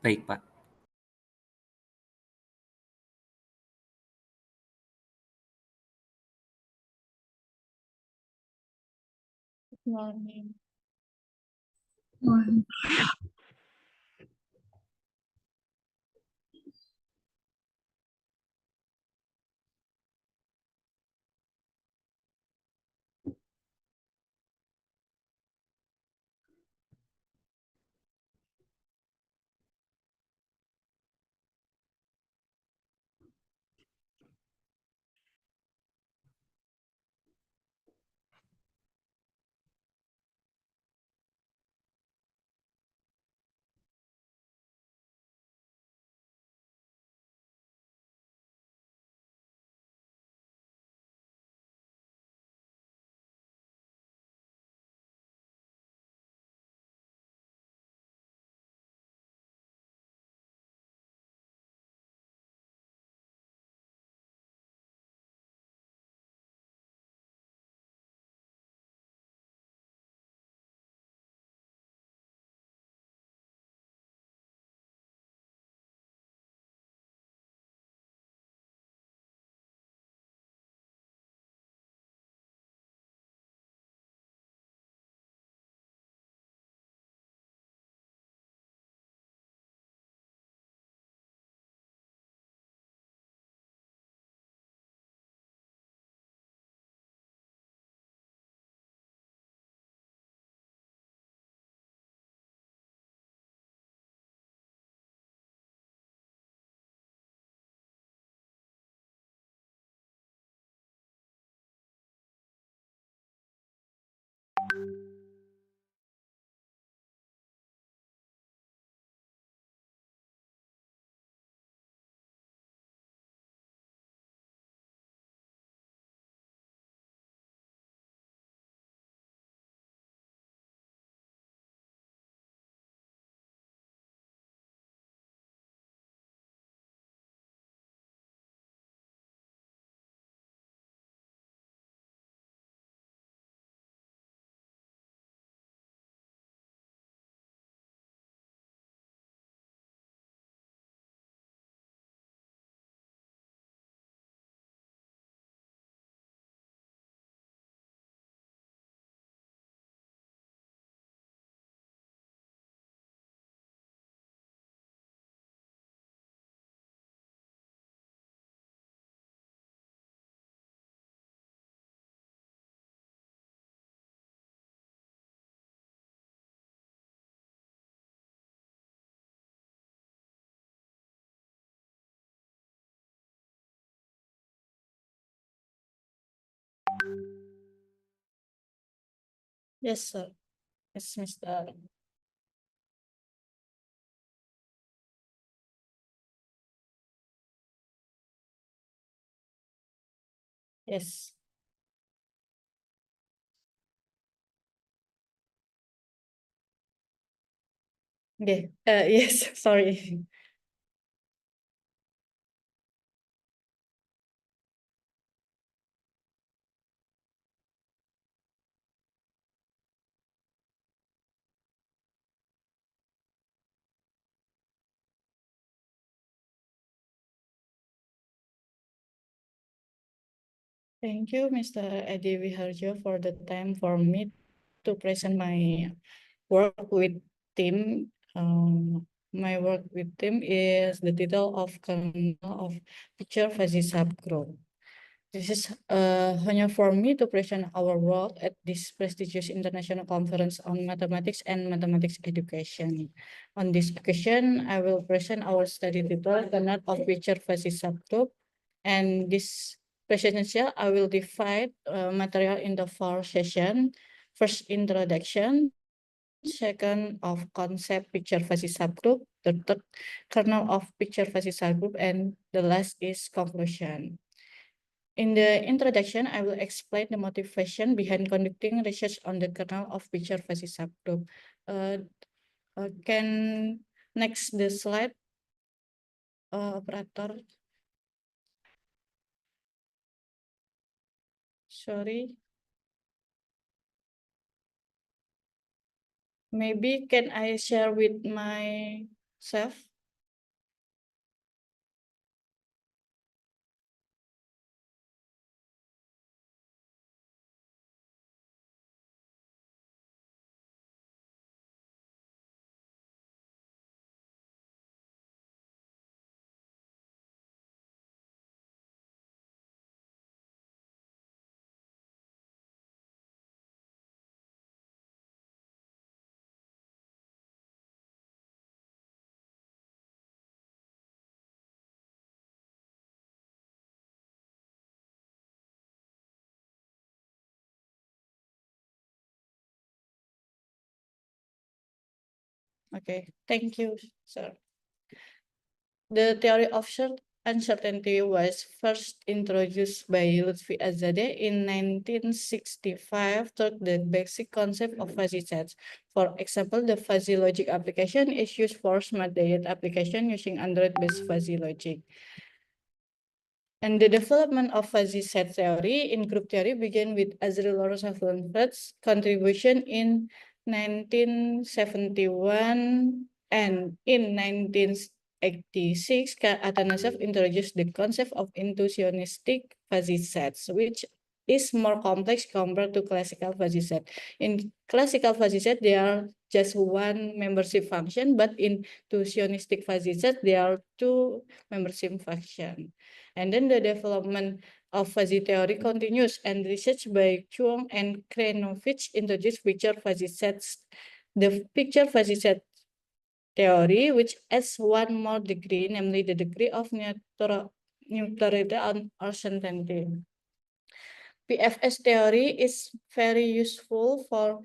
Baik, Pak. Morning. Yes, sir. Yes, Mr. Yes. Okay. Yes, sorry. Thank you, Mr. Edi Wiharjo, for the time for me to present my work with team. My work with team is the title of kernel of picture fuzzy subgroup. This is hanya for me to present our work at this prestigious international conference on mathematics and mathematics education. On this occasion, I will present our study title, kernel of picture fuzzy subgroup. And this presentation, I will divide material in the 4 sessions. First, introduction. Second, of concept picture fuzzy subgroup. The third, kernel of picture fuzzy subgroup. And the last is conclusion. In the introduction, I will explain the motivation behind conducting research on the kernel of picture fuzzy subgroup. Uh, can next the slide, operator. Sorry. Maybe can I share with myself? Okay, thank you, sir. The theory of uncertainty was first introduced by Lutfi Azadeh in 1965 taught the basic concept of fuzzy sets. For example, the fuzzy logic application is used for smart diet application using Android-based fuzzy logic. And the development of fuzzy set theory in group theory began with Azril Rosenfeld's contribution in 1971, and in 1986, Atanasov introduced the concept of intuitionistic fuzzy sets, which is more complex compared to classical fuzzy set. In classical fuzzy set, there are just one membership function, but in intuitionistic fuzzy set, there are two membership functions. And then the development of fuzzy theory continues, and research by Chuang and Kranovich introduced picture fuzzy sets. The picture fuzzy set theory, which adds one more degree, namely the degree of neutrality or certainty. PFS theory is very useful for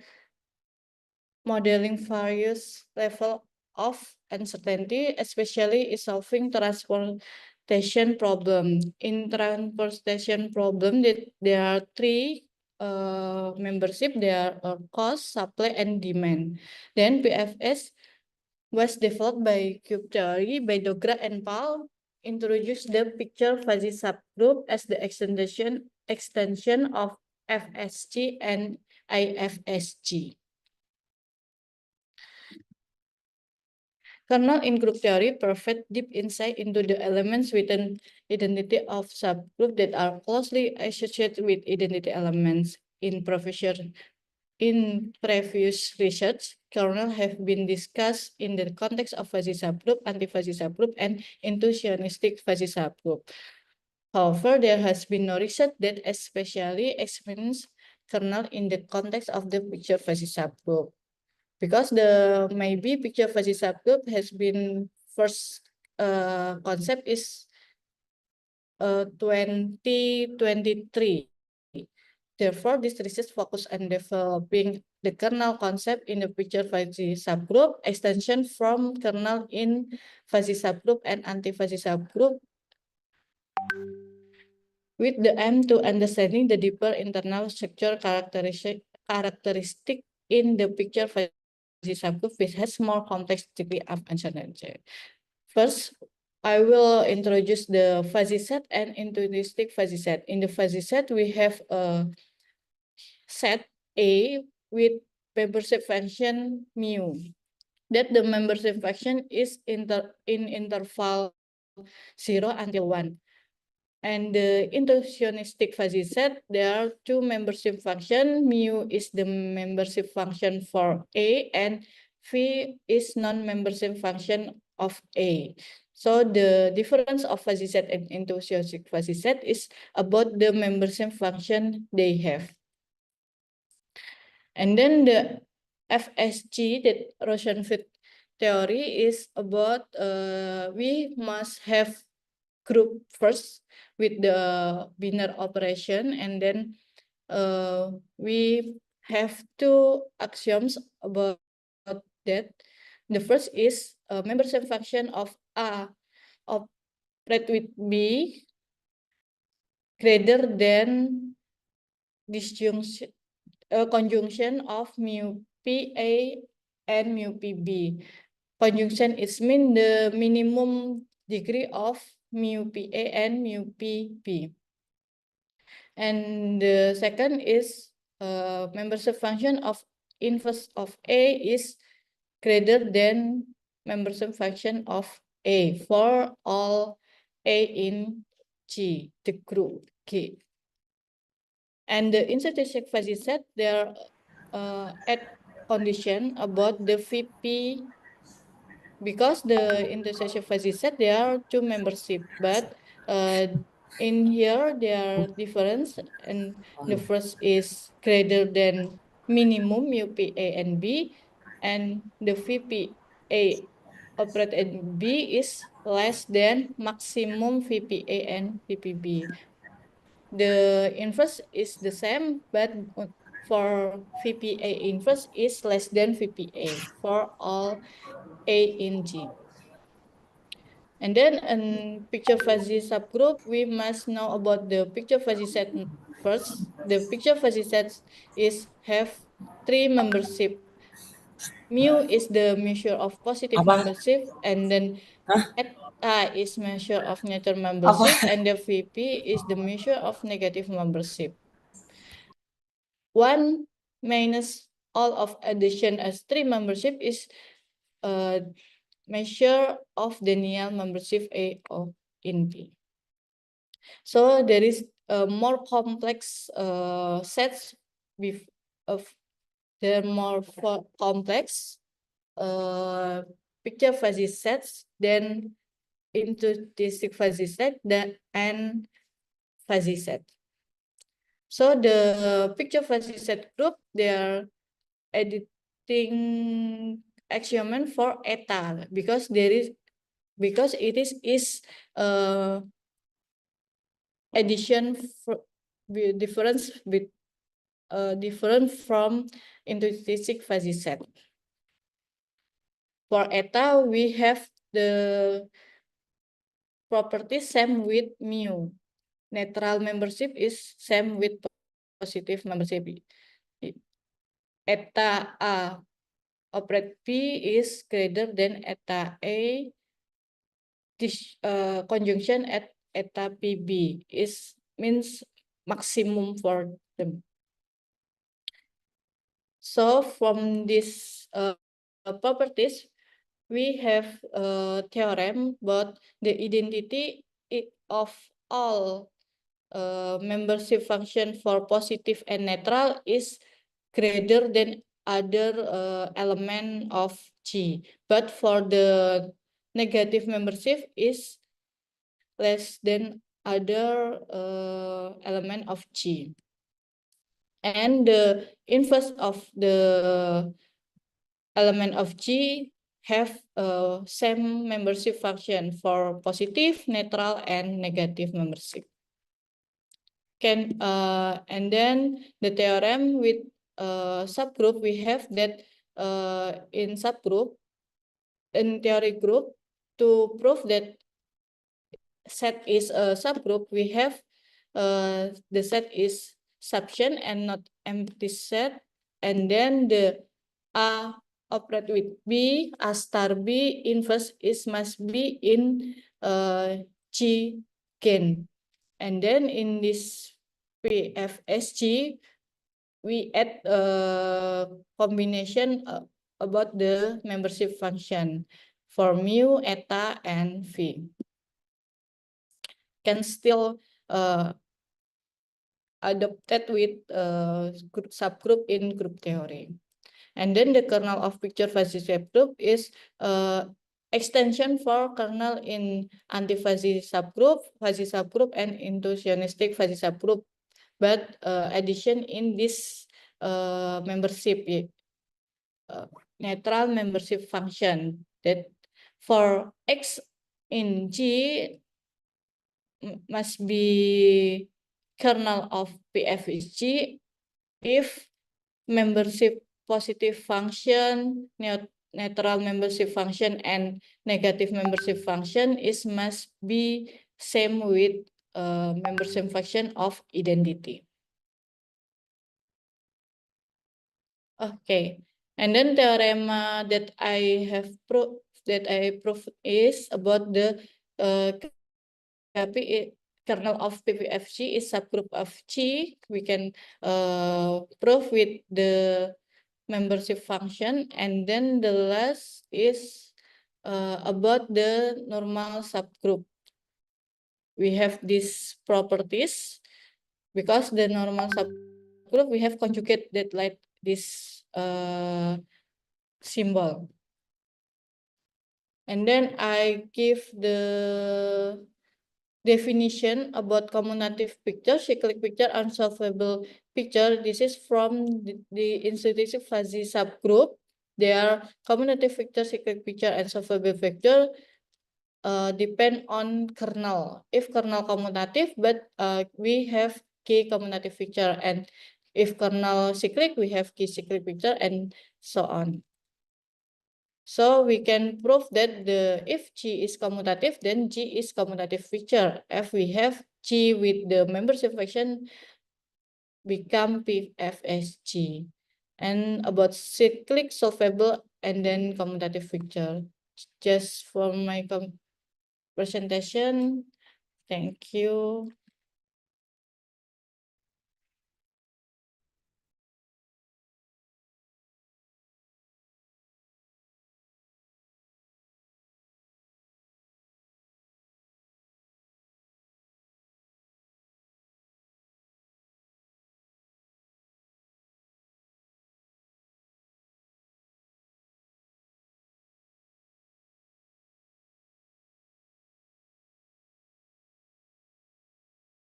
modeling various levels of uncertainty, especially in solving transportation problem. In transportation problem, there are three membership. There are cost, supply, and demand. Then PFS was developed by cube theory by Dogra and Paul, introduced the picture fuzzy subgroup as the extension of FSG and IFSG. Kernel in group theory provide deep insight into the elements within identity of subgroup that are closely associated with identity elements. In previous research, kernel have been discussed in the context of fuzzy subgroup, anti-fuzzy subgroup, and intuitionistic fuzzy subgroup. However, there has been no research that especially examines kernel in the context of the picture fuzzy subgroup. Because the maybe picture fuzzy subgroup has been first concept is 2023. Therefore, this research focus on developing the kernel concept in the picture fuzzy subgroup, extension from kernel in fuzzy subgroup and anti-fuzzy subgroup, with the aim to understanding the deeper internal structure characteristic in the picture fuzzy subgroup, which has more complex degree of uncertainty. First, I will introduce the fuzzy set and intuitionistic fuzzy set. In the fuzzy set, we have a set A with membership function mu. That the membership function is in interval 0 until 1. And the intuitionistic fuzzy set, there are two membership function. Mu is the membership function for A, and phi is non-membership function of A. So the difference of fuzzy set and intuitionistic fuzzy set is about the membership function they have. And then the FSG, that Rosenfeld theory, is about we must have group first with the binary operation, and then we have two axioms about that. The first is a membership function of A operate with B greater than disjunction conjunction of mu PA and mu PB. Conjunction is mean the minimum degree of mu PA and mu PB. And the second is membership function of inverse of A is greater than membership function of A for all A in G, the group G. And the introduction fuzzy set, there at condition about the VP, because the intersection fuzzy set, there are two membership, but in here there are difference, and the first is greater than minimum mu P A and B, and the VP A operate and B is less than maximum VP A and VP B. The inverse is the same, but for VPA inverse is less than VPA for all A in G. And then in picture fuzzy subgroup, we must know about the picture fuzzy set first. The picture fuzzy set have 3 membership. Mu is the measure of positive Apa? membership, and then Hah? eta is measure of neutral membership, Apa? and the VP is the measure of negative membership. 1 minus all of addition as 3 membership is measure of Daniell membership A in B. So there is more complex sets with they're more complex picture fuzzy sets than intrinsic fuzzy set and fuzzy set. So the picture fuzzy set group, they are editing axiom for eta because it is addition difference with different from intrinsic fuzzy set. For eta, we have the property same with mu. Neutral membership is same with positive membership. Eta A operate P is greater than eta A. This conjunction at eta PB means maximum for them. So from these properties, we have a theorem about the identity of all membership function for positive and neutral is greater than other element of G. But for the negative membership is less than other element of G. And the inverse of the element of G have same membership function for positive, neutral, and negative membership. And then the theorem with subgroup, we have that in subgroup, in theory group, to prove that set is a subgroup, we have the set is subsumption and not empty set, and then the A operate with B, A star B inverse must be in G gain. And then in this PFSG, we add a combination about the membership function for mu, eta, and V. Can still adopted with subgroup in group theory. And then the kernel of picture fuzzy subgroup is extension for kernel in anti-fuzzy subgroup, and inclusionistic fuzzy subgroup. But addition in this membership, neutral membership function, that for X in G must be kernel of PFSG if membership positive function, neutral membership function, and negative membership function must be same with membership function of identity. Okay, and then theorem that I have proved is about the kernel of PPFG is subgroup of G. We can prove with the membership function, and then the last is about the normal subgroup. We have these properties because the normal subgroup we have conjugate that like this symbol. And then I give the definition about commutative picture, cyclic picture, unsolvable picture. This is from the intrinsic fuzzy subgroup. They are commutative picture, cyclic picture, and solvable picture depend on kernel. If kernel commutative, but we have K commutative picture, and If kernel cyclic, we have key cyclic picture and so on. So we can prove that if G is commutative, then G is commutative feature. If we have G with the membership function become PFSG. And about cyclic solvable and then commutative feature. Just for my presentation. Thank you.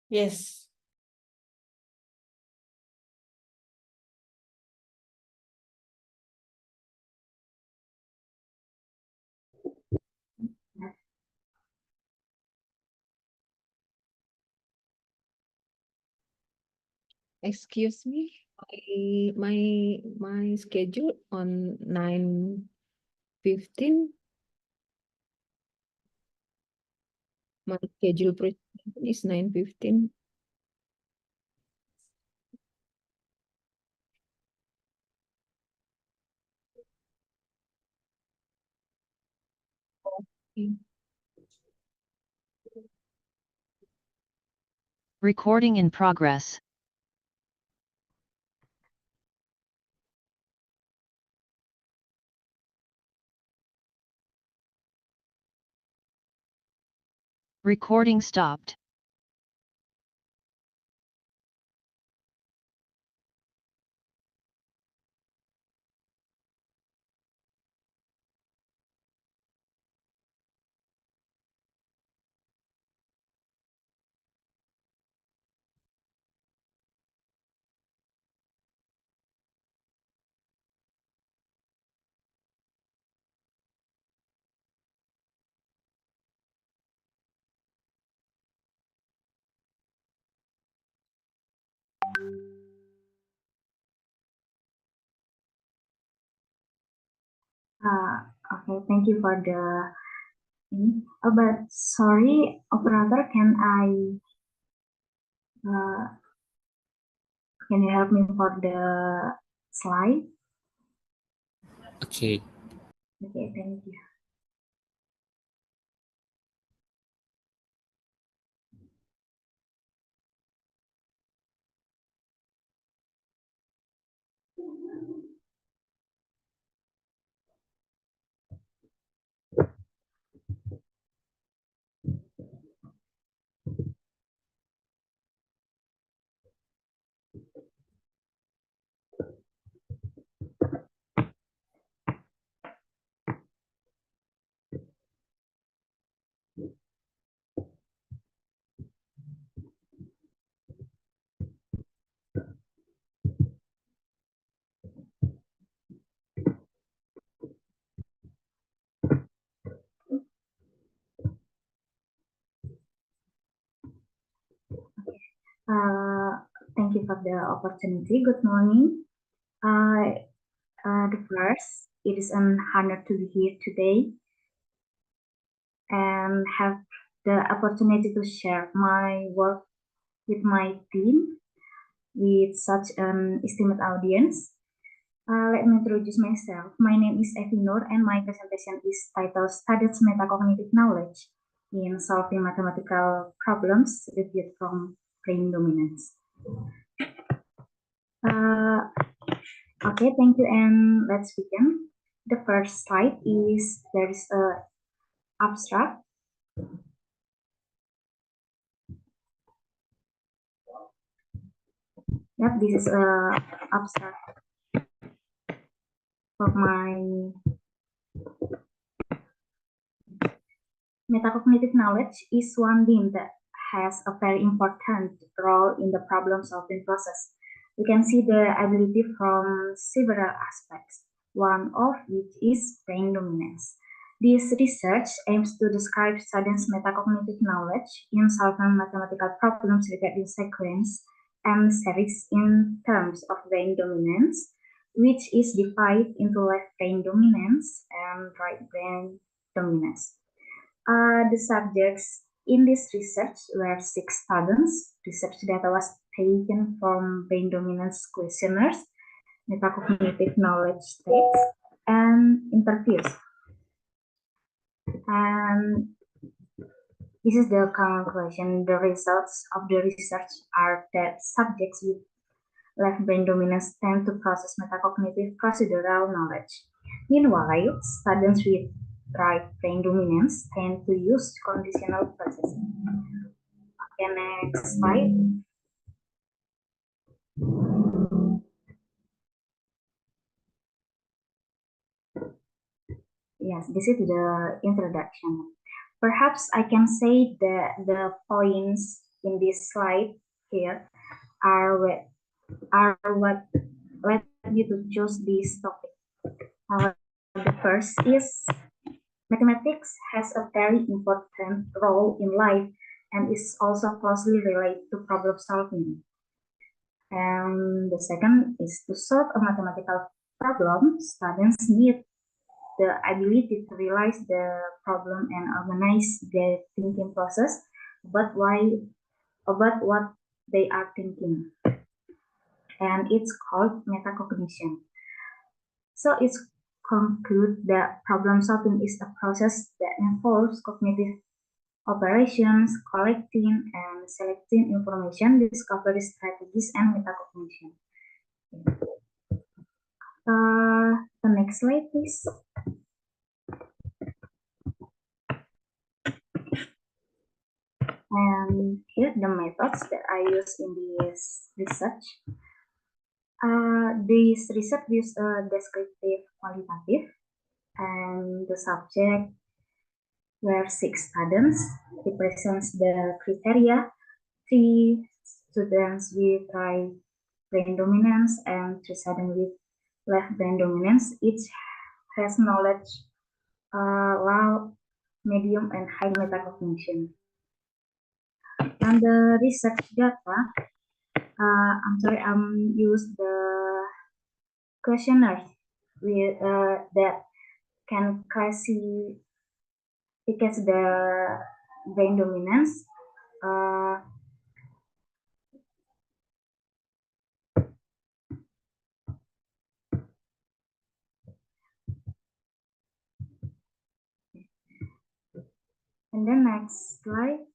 Yes. Excuse me, my schedule on 9:15. My schedule presentation is 9:15. Recording in progress. Recording stopped. Okay, thank you for the. But sorry, operator, can you help me for the slide? Okay. Okay, thank you. Thank you for the opportunity. Good morning. The first, it is an honor to be here today and have the opportunity to share my work with my team with such an esteemed audience. Let me introduce myself. My name is Evi Nur and my presentation is titled Studies Metacognitive Knowledge in Solving Mathematical Problems Reviewed from Brain Dominance. Okay, thank you, and let's begin. The first slide is there is a abstract. Yep, this is a abstract for my metacognitive knowledge is one thing that has a very important role in the problem solving process. We can see the ability from several aspects, one of which is brain dominance. This research aims to describe students' metacognitive knowledge in solving mathematical problems regarding sequence and series in terms of brain dominance, which is divided into left brain dominance and right brain dominance. The subjects in this research were 6 students. Research data was taken from brain dominance questionnaires, metacognitive knowledge tests, and interviews. And this is the conclusion. The results of the research are that subjects with left brain dominance tend to process metacognitive procedural knowledge. Meanwhile, students with right brain dominance tend to use conditional processing. Okay, next slide. Yes, this is the introduction. Perhaps I can say that the points in this slide here are what led me to choose this topic. The first is mathematics has a very important role in life and is also closely related to problem solving. And the second is to solve a mathematical problem, students need the ability to realize the problem and organize their thinking process about what they are thinking. And it's called metacognition. So it's conclude that problem solving is a process that involves cognitive operations, collecting and selecting information, discovery strategies, and metacognition. The next slide, please. And here the methods that I use in this research. This research use a descriptive qualitative, and the subject were 6 students, represents the criteria, 3 students with right brain dominance and 3 students with left brain dominance. Each has knowledge, low, medium, and high metacognition. And the research data, use the questionnaires with that can classify the brain dominance. And then next slide.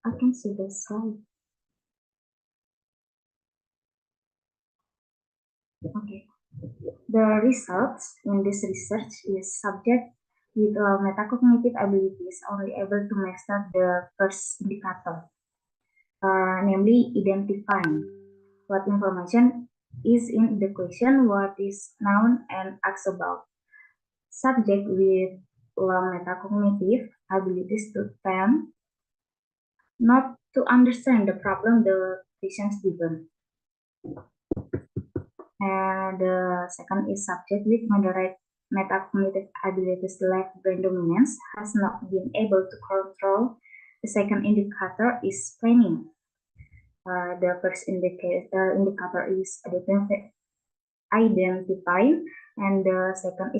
I can see the slide. Okay. The results in this research is subject with metacognitive abilities only able to master the first indicator, namely identifying what information is in the question, what is known and asked about. Subject with low metacognitive abilities to tend not to understand the problem the question is given. And the second is subject with moderate metacognitive abilities left brain dominance has not been able to control. The second indicator is planning. The first indicator is identifying, and the second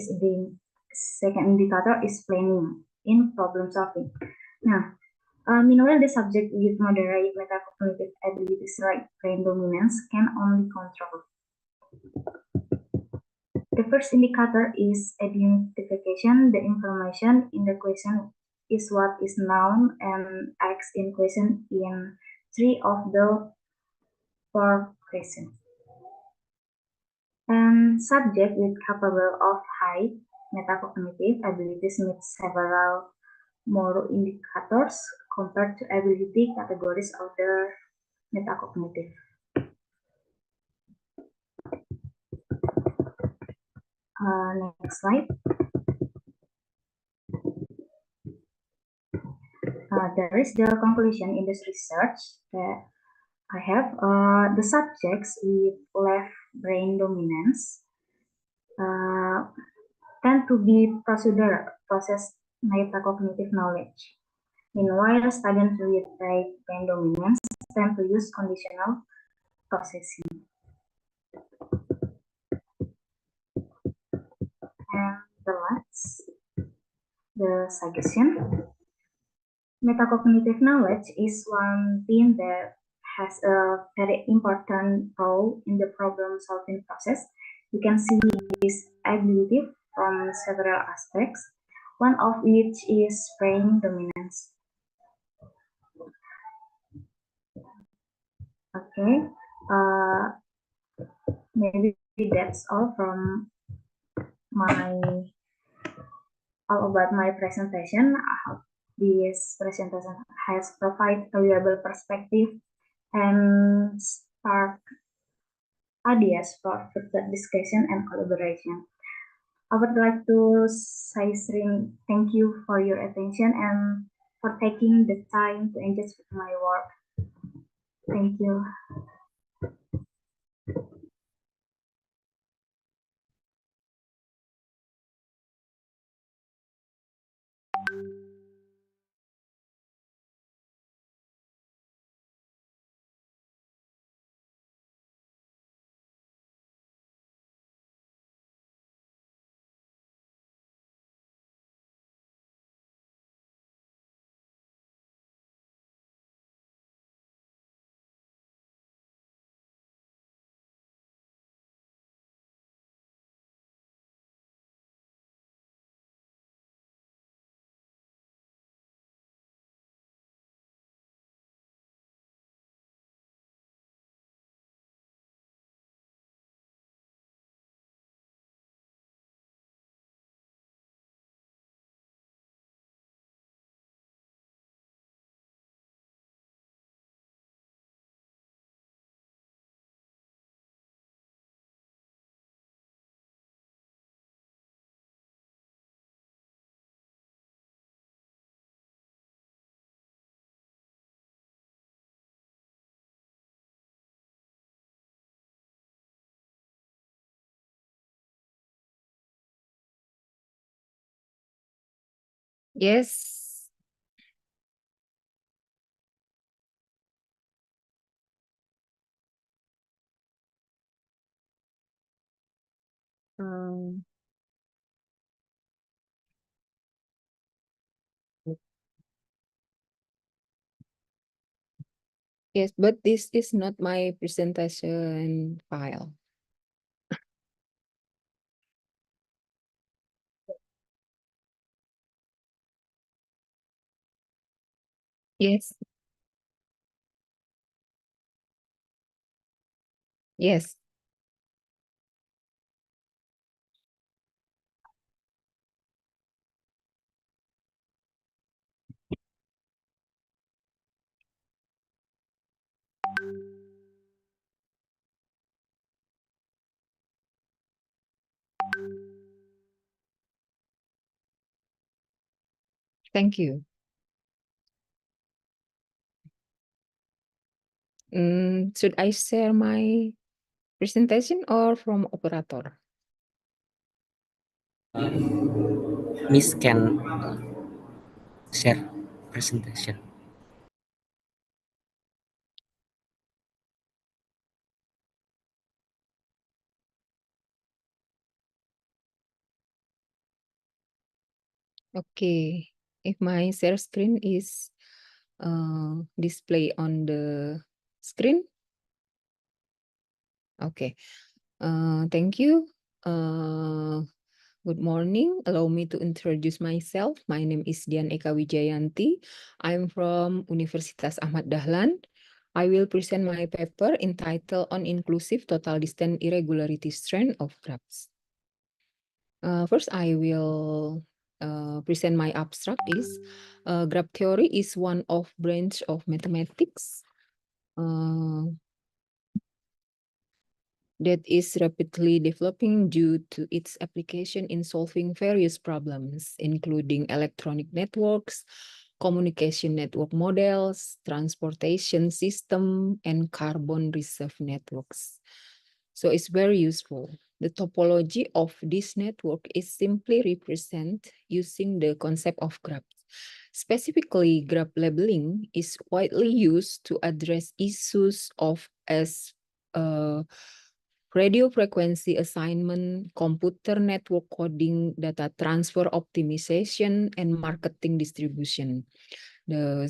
indicator is planning in problem solving. Now, meanwhile, the subject with moderate metacognitive abilities right brain dominance can only control. The first indicator is identification. The information in the question is what is known and asked in question in 3 of the 4 questions. And subject with capable of high metacognitive abilities meet several more indicators compared to ability categories of the metacognitive. Next slide. There is the conclusion in this research that I have. The subjects with left brain dominance tend to be process metacognitive knowledge. Meanwhile, students with type N dominance tend to use conditional processing. And the last, the suggestion. Metacognitive knowledge is one thing that has a very important role in the problem-solving process. You can see this ability from several aspects, one of which is brain dominance. Okay, maybe that's all from all about my presentation. I hope this presentation has provided a valuable perspective and spark ideas for further discussion and collaboration. I would like to say, Srin, thank you for your attention and for taking the time to engage with my work. Thank you. Yes. Um, yes, but this is not my presentation file. Yes. Yes. Thank you. Should I share my presentation or from operator? Miss can share presentation. Okay. If my share screen is display on the screen. Okay. Thank you. Good morning. Allow me to introduce myself. My name is Dian Eka Wijayanti. I'm from Universitas Ahmad Dahlan. I will present my paper entitled On Inclusive Total Distance Irregularity Strength of Graphs. First, I will present my abstract is graph theory is one of branch of mathematics that is rapidly developing due to its application in solving various problems, including electronic networks, communication network models, transportation system, and carbon reserve networks. So it's very useful. The topology of this network is simply represented using the concept of graphs. Specifically, graph labeling is widely used to address issues of radio frequency assignment, computer network coding, data transfer optimization, and marketing distribution. The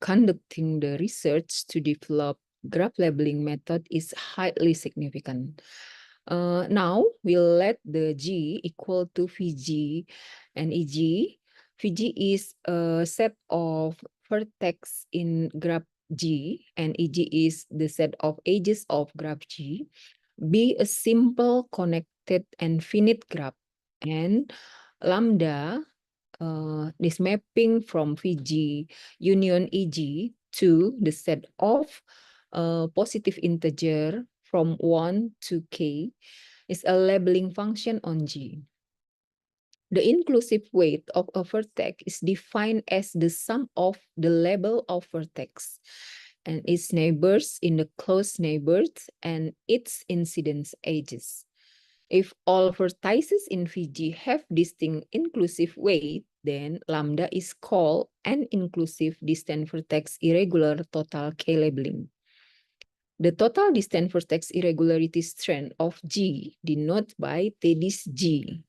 conducting the research to develop graph labeling method is highly significant. Now we'll let the G equal to VG and EG. VG is a set of vertex in graph G, and EG is the set of edges of graph G. Be a simple, connected, and finite graph, and lambda, this mapping from VG union EG to the set of positive integer from 1 to k is a labeling function on G. The inclusive weight of a vertex is defined as the sum of the label of vertex and its neighbors in the close neighbors and its incidence edges. If all vertices in VG have distinct inclusive weight, then lambda is called an inclusive distant vertex irregular total K labeling. The total distant vertex irregularity strength of G, denoted by TDIS G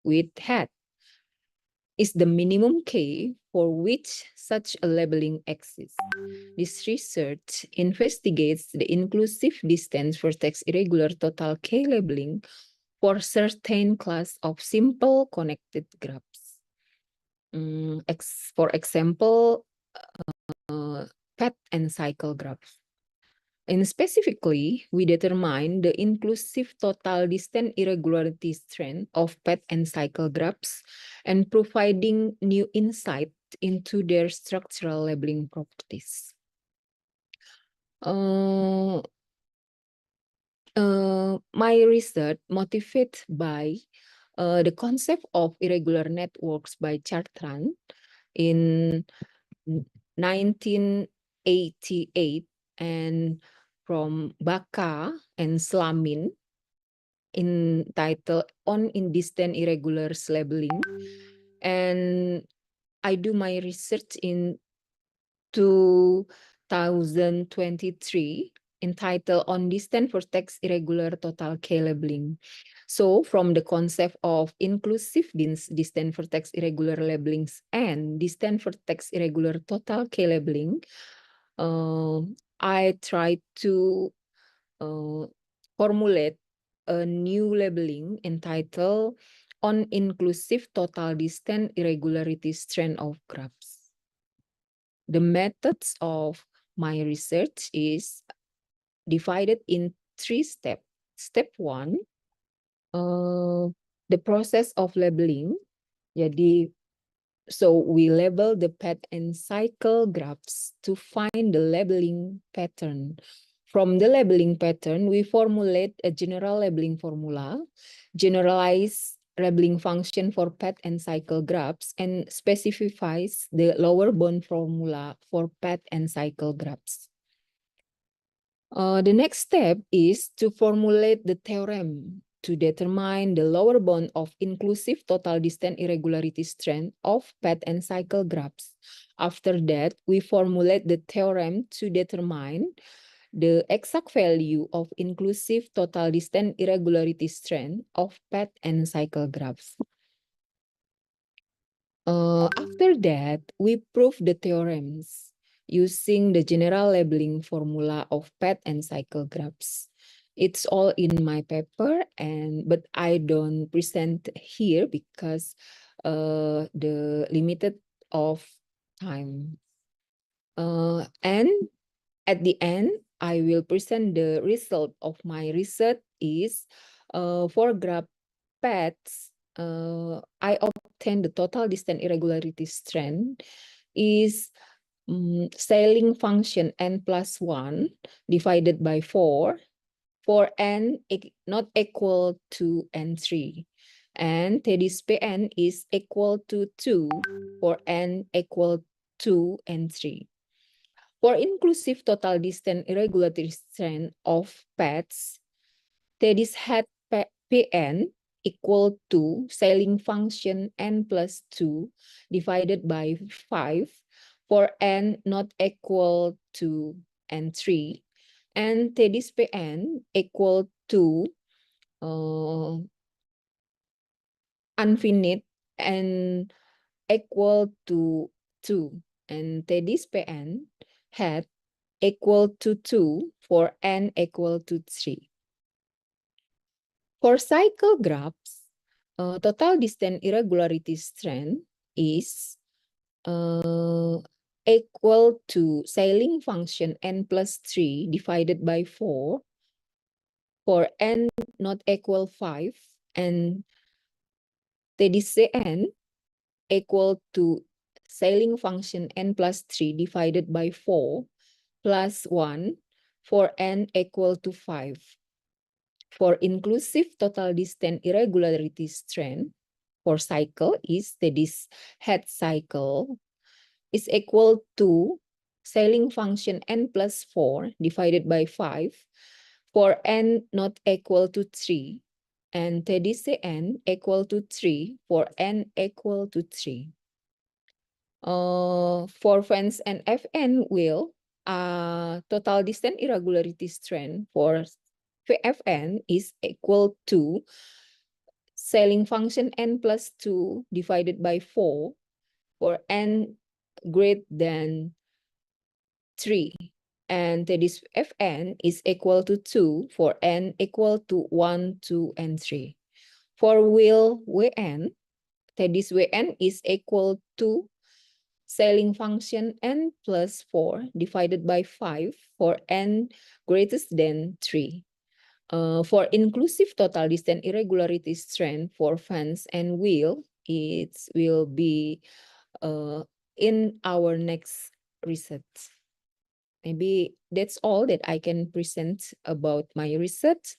with hat, is the minimum K for which such a labeling exists. This research investigates the inclusive distance vertex irregular total K labeling for certain class of simple connected graphs. For example, path and cycle graphs. And specifically, we determine the inclusive total distant irregularity strength of path and cycle graphs and providing new insight into their structural labeling properties. My research motivated by the concept of irregular networks by Chartrand in 1988 and from Baka and Slamin entitled On Indistant Irregulars Labeling. And I do my research in 2023 entitled On Distant Vertex Irregular Total K Labeling. So from the concept of inclusive distant vertex irregular labelings and distant vertex irregular total K labeling, I tried to formulate a new labeling entitled On Inclusive Total Distant Irregularity Strength of Graphs. The methods of my research is divided in 3 steps. Step 1, the process of labeling. Jadi, so we label the path and cycle graphs to find the labeling pattern. From the labeling pattern, we formulate a general labeling formula, generalize labeling function for path and cycle graphs, and specifies the lower bound formula for path and cycle graphs. The next step is to formulate the theorem to determine the lower bound of inclusive total distant irregularity strength of path and cycle graphs. After that, we formulate the theorem to determine the exact value of inclusive total distant irregularity strength of path and cycle graphs. After that, we prove the theorems using the general labeling formula of path and cycle graphs. It's all in my paper, but I don't present here because the limited of time. And at the end, I will present the result of my research is for graph paths, I obtained the total distant irregularity strength is scaling function n+1 divided by 4 for n not equal to n3. And TDIS Pn is equal to 2 for n equal to n3. For inclusive total distant irregularity strength of paths, TDIS hat Pn equal to scaling function n plus 2 divided by 5 for n not equal to n3, and TDIS Pn equal to infinite and equal to 2, and TDIS Pn hat equal to 2 for n equal to 3. For cycle graphs, total distance irregularity strength is equal to scaling function n plus 3 divided by 4 for n not equal 5, and TDCN equal to scaling function n plus 3 divided by 4 plus 1 for n equal to 5. For inclusive total distance irregularity strength for cycle is TDIS head cycle is equal to scaling function n plus 4 divided by 5 for n not equal to 3, and TDCN equal to 3 for n equal to 3. For fence and FN wheel, total distance irregularity strength for VFN is equal to scaling function n plus 2 divided by 4 for n greater than 3, and this Fn is equal to 2 for n equal to 1, 2, and 3. For wheel Wn, this Wn is equal to scaling function n plus 4 divided by 5 for n greater than 3. For inclusive total distance irregularity strength for fence and wheel, it will be in our next research. Maybe that's all that I can present about my research.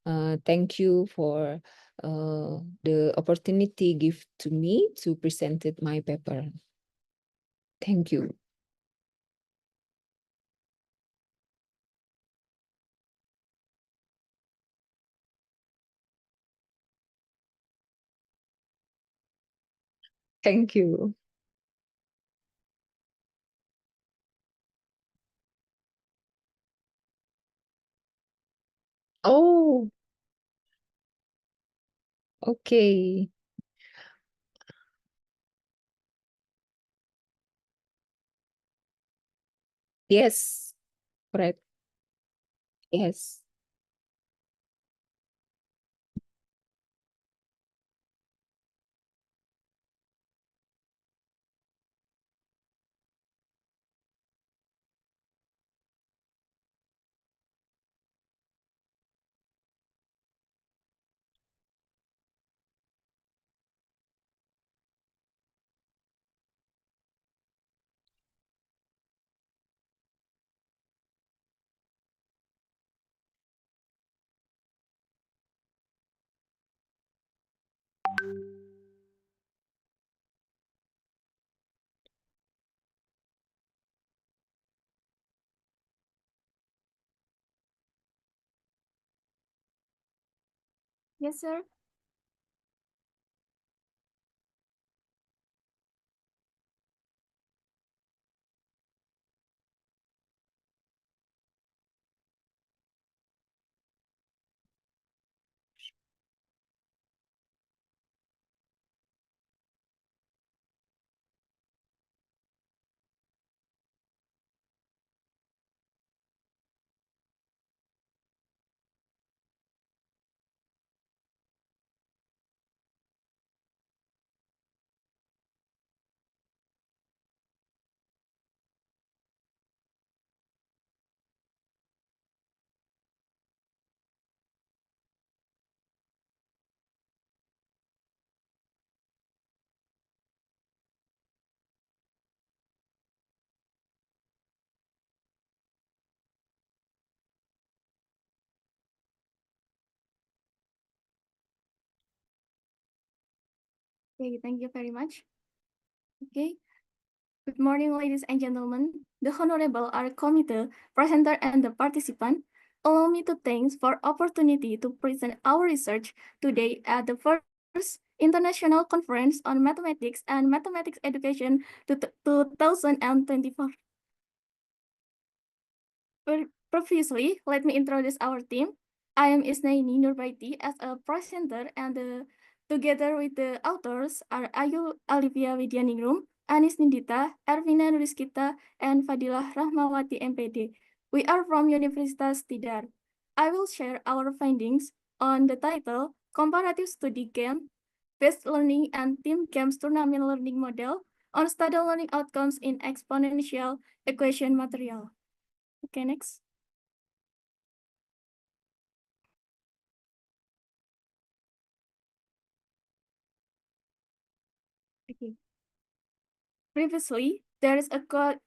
Thank you for the opportunity given to me to present my paper. Thank you. Thank you. Oh, okay. Yes, correct. Yes. Yes, sir. Okay, thank you very much. Okay. Good morning, ladies and gentlemen, the Honorable Art Committee, presenter, and the participant. allow me to thank for opportunity to present our research today at the first International Conference on Mathematics and Mathematics Education 2024. Previously, let me introduce our team. I am Isnaini Nurbaiti as a presenter, and together with the authors are Ayu Alivia Widyaningrum, Anis Nindita, Ervina Nuriskita, and Fadilah Rahmawati MPD. We are from Universitas Tidar. I will share our findings on the title Comparative Study Game, Based Learning and Team Games Tournament Learning Model on Student Learning Outcomes in Exponential Equation Material. Okay, next. Okay. Previously, there is a quote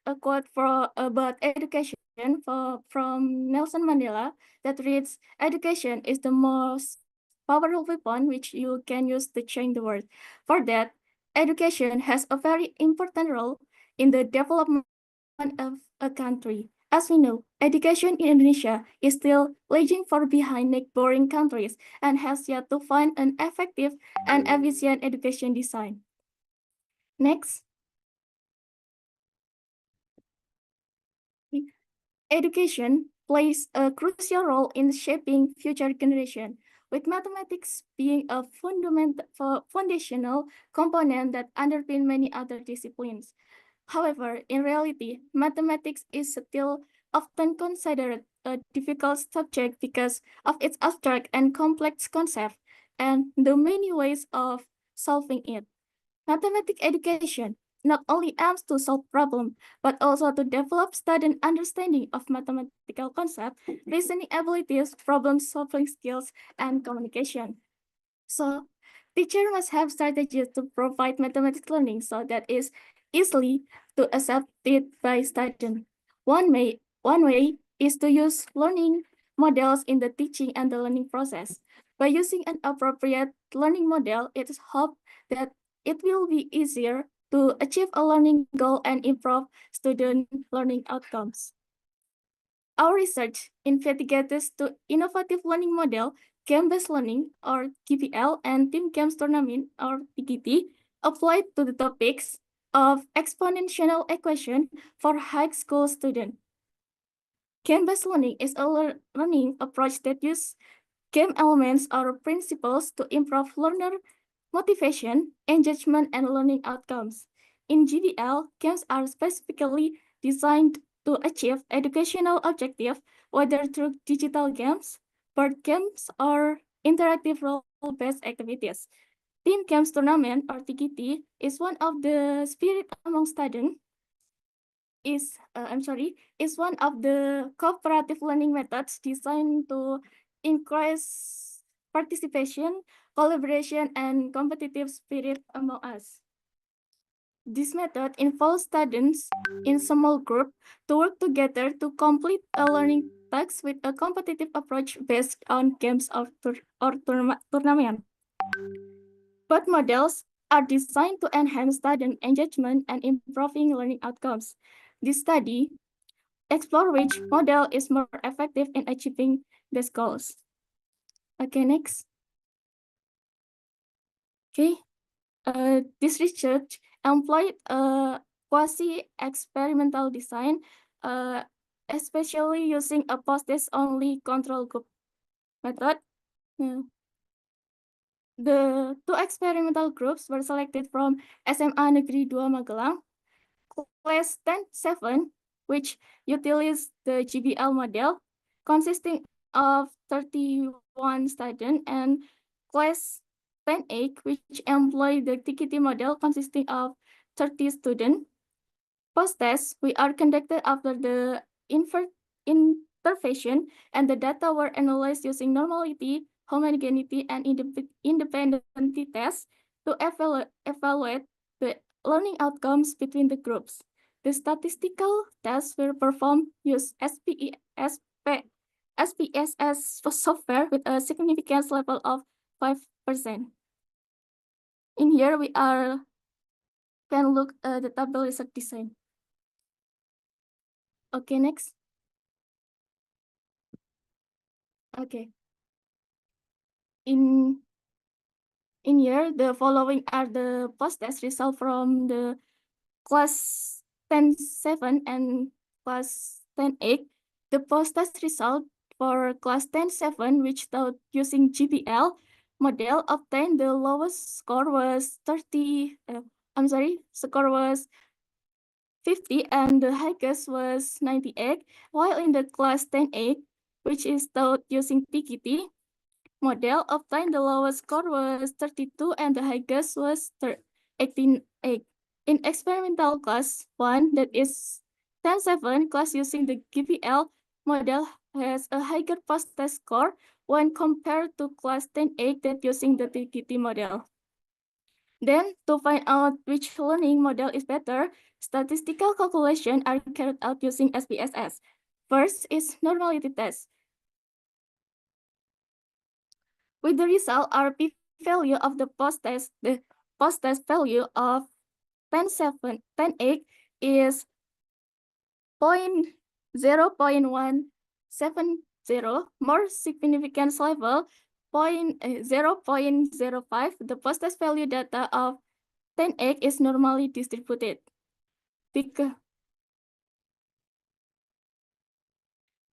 about education from Nelson Mandela that reads, "Education is the most powerful weapon which you can use to change the world." For that, education has a very important role in the development of a country. As we know, education in Indonesia is still lagging far behind neighboring countries and has yet to find an effective and efficient education design. Next. Education plays a crucial role in shaping future generation, with mathematics being a foundational component that underpins many other disciplines. However, in reality, mathematics is still often considered a difficult subject because of its abstract and complex concept and the many ways of solving it. Mathematics education not only aims to solve problems, but also to develop student understanding of mathematical concepts, reasoning abilities, problem-solving skills, and communication. So, teacher must have strategies to provide mathematics learning so that is easily to accepted by students. One way is to use learning models in the teaching and the learning process. By using an appropriate learning model, it is hoped that it will be easier to achieve a learning goal and improve student learning outcomes. Our research investigates to innovative learning model, game-based learning or GPL, and team games tournament or TGT applied to the topics of exponential equation for high school students. Game-based learning is a learning approach that uses game elements or principles to improve learner motivation, engagement, and learning outcomes. In GBL, games are specifically designed to achieve educational objectives, whether through digital games, board games, or interactive role-based activities. Team Games Tournament, or TGT, is one of the spirit among students. Is one of the cooperative learning methods designed to increase participation, collaboration, and competitive spirit among us. This method involves students in small groups to work together to complete a learning task with a competitive approach based on games or tournament. Both models are designed to enhance student engagement and improving learning outcomes. This study explores which model is more effective in achieving these goals. Okay, next. Okay, this research employed a quasi-experimental design, especially using a post-test only control group method. The two experimental groups were selected from SMA Negeri 2 Magelang, class 10-7, which utilized the GBL model, consisting of 31 students, and class 10-8, which employed the TKT model consisting of 30 students. Post-tests are conducted after the intervention, and the data were analyzed using normality, homogeneity, and independent tests to evaluate the learning outcomes between the groups. The statistical tests were performed using SPSS software with a significance level of 5%. In here, we can look at the table research design. Okay, next. Okay. In here, the following are the post-test results from the class 10.7 and class 10.8. The post-test result for class 10.7, which taught using GPL model, obtained the lowest score was 50, and the highest was 98, while in the class 10.8, which is taught using PKT model, obtained the lowest score was 32 and the highest was 18.8. In experimental class 1, that is 10.7, class using the GPL model has a higher post-test score when compared to class 10.8 that using the PKT model. Then, to find out which learning model is better, statistical calculations are carried out using SPSS. First is normality test. With the result, our p-value of the post-test value of 10.7, 10.8 is 0.170, more significance level 0.05. The post-test value data of 10.8 is normally distributed.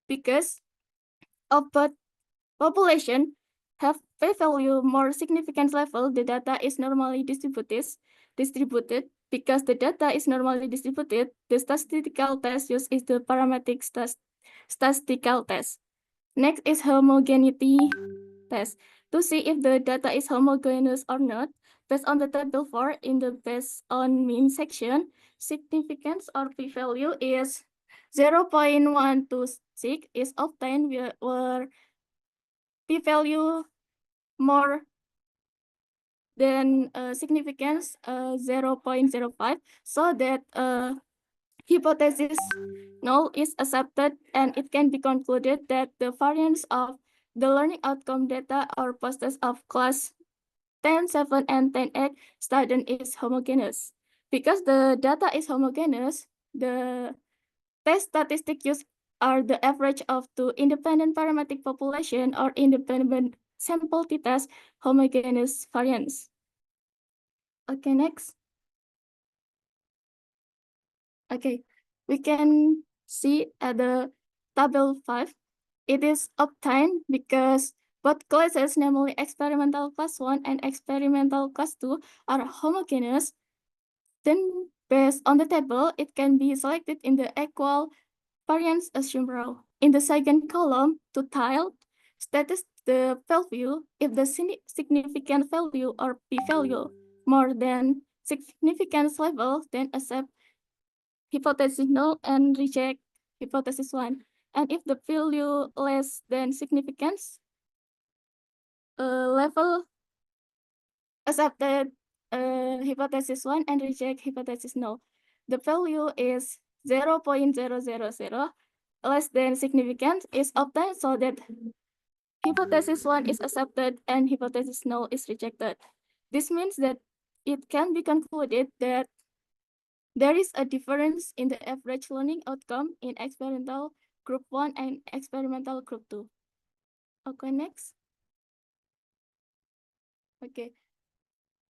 Because of both population have p-value more significance level, the data is normally distributed. Because the data is normally distributed, the statistical test used is the parametric statistical test. Next is homogeneity test. To see if the data is homogeneous or not, based on the table 4 in the based on mean section, significance or p-value is 0.126 is obtained where p-value more than significance 0.05, so that hypothesis null is accepted, and it can be concluded that the variance of the learning outcome data or post-test of class 10.7 and 10.8 student is homogeneous. Because the data is homogeneous, the test statistics used are the average of two independent parametric population or independent sample t-test homogeneous variance. Okay, next. Okay, we can see at the table 5, it is obtained because both classes, namely experimental class 1 and experimental class 2, are homogeneous. Then, based on the table, it can be selected in the equal variance assume row. In the second column, to tile, status the value if the significant value or p-value more than significance level, then accept hypothesis null and reject hypothesis 1. And if the value less than significance level, accepted hypothesis 1 and reject hypothesis null. The value is 0.000, less than significance is obtained, so that hypothesis 1 is accepted and hypothesis null is rejected. This means that it can be concluded that there is a difference in the average learning outcome in experimental group 1 and experimental group 2. Okay, next. Okay.